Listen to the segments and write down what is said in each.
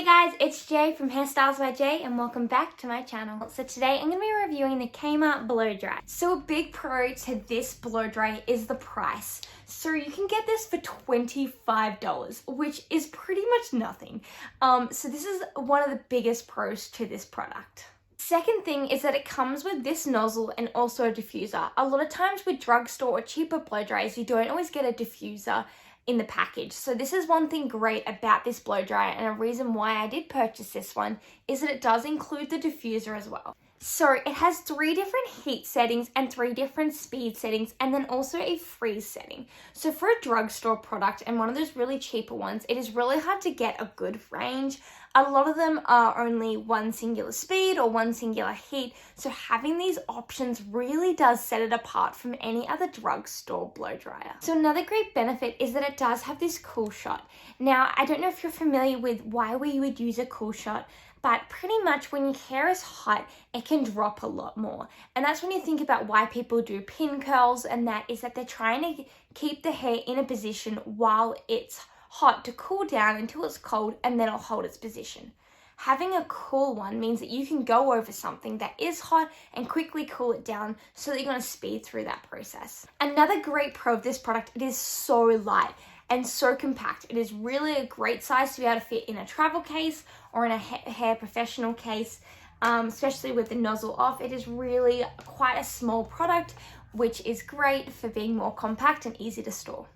Guys, it's Jay from Hairstyles by Jay and welcome back to my channel. So today I'm going to be reviewing the Kmart blow dry. So a big pro to this blow dry is the price. So you can get this for $25, which is pretty much nothing. So this is one of the biggest pros to this product. Second thing is that it comes with this nozzle and also a diffuser. A lot of times with drugstore or cheaper blow dries, you don't always get a diffuser in the package. So this is one thing great about this blow dryer, and a reason why I did purchase this one is that it does include the diffuser as well. So it has 3 different heat settings and 3 different speed settings, and then also a freeze setting. So for a drugstore product and one of those really cheaper ones, it is really hard to get a good range. A lot of them are only one singular speed or one singular heat, so having these options really does set it apart from any other drugstore blow dryer. So another great benefit is that it does have this cool shot. Now, I don't know if you're familiar with why we would use a cool shot, but pretty much when your hair is hot, it can drop a lot more. And that's when you think about why people do pin curls, and that is that they're trying to keep the hair in a position while it's hot to cool down until it's cold, and then it'll hold its position. Having a cool one means that you can go over something that is hot and quickly cool it down so that you're going to speed through that process. Another great pro of this product, it is so light and so compact. It is really a great size to be able to fit in a travel case or in a hair professional case, especially with the nozzle off. It is really quite a small product, which is great for being more compact and easy to store.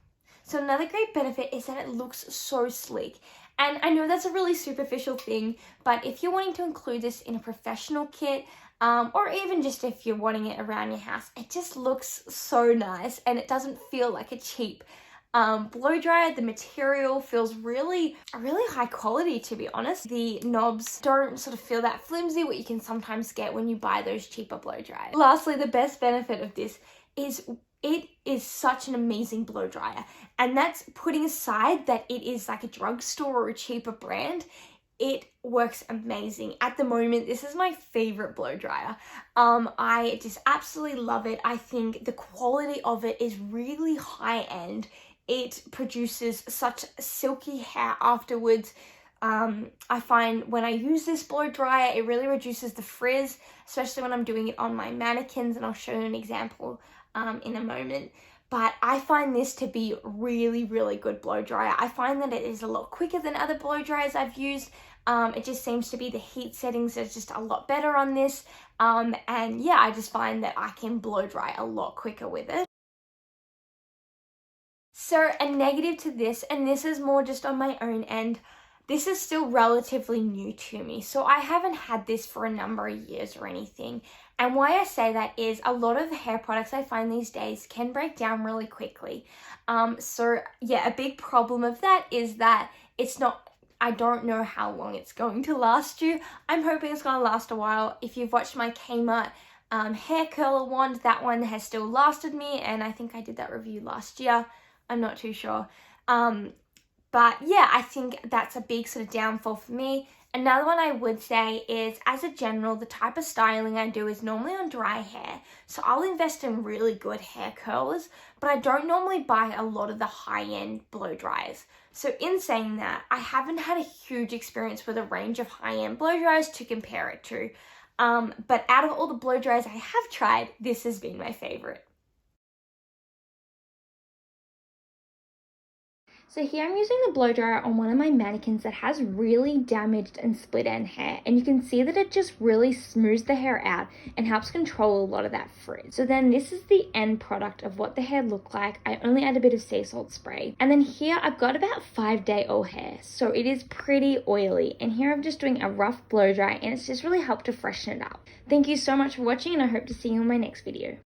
So another great benefit is that it looks so sleek. And I know that's a really superficial thing, but if you're wanting to include this in a professional kit, or even just if you're wanting it around your house, it just looks so nice and it doesn't feel like a cheap blow dryer. The material feels really high quality, to be honest. The knobs don't sort of feel that flimsy, what you can sometimes get when you buy those cheaper blow dryers. Lastly, the best benefit of this is it is such an amazing blow dryer, and that's putting aside that it is like a drugstore or a cheaper brand. It works amazing. At the moment, this is my favorite blow dryer. I just absolutely love it. I think the quality of it is really high end. It produces such silky hair afterwards. I find when I use this blow dryer, it really reduces the frizz, especially when I'm doing it on my mannequins, and I'll show you an example in a moment. But I find this to be really good blow dryer. I find that it is a lot quicker than other blow dryers I've used. It just seems to be the heat settings are just a lot better on this. And yeah, I just find that I can blow dry a lot quicker with it. So a negative to this, and this is more just on my own end, this is still relatively new to me. So I haven't had this for a number of years or anything. And why I say that is a lot of the hair products I find these days can break down really quickly. So yeah, a big problem of that is that I don't know how long it's going to last you. I'm hoping it's going to last a while. If you've watched my Kmart hair curler wand, that one has still lasted me, and I think I did that review last year. I'm not too sure. But yeah, I think that's a big sort of downfall for me. Another one I would say is, as a general, the type of styling I do is normally on dry hair. So I'll invest in really good hair curlers, but I don't normally buy a lot of the high-end blow dryers. So in saying that, I haven't had a huge experience with a range of high-end blow dryers to compare it to. But out of all the blow dryers I have tried, this has been my favorite. So here I'm using the blow dryer on one of my mannequins that has really damaged and split end hair, and you can see that it just really smooths the hair out and helps control a lot of that frizz. So then this is the end product of what the hair looked like. I only add a bit of sea salt spray. And then here I've got about 5-day-old hair, so it is pretty oily. And here I'm just doing a rough blow dry, and it's just really helped to freshen it up. Thank you so much for watching, and I hope to see you in my next video.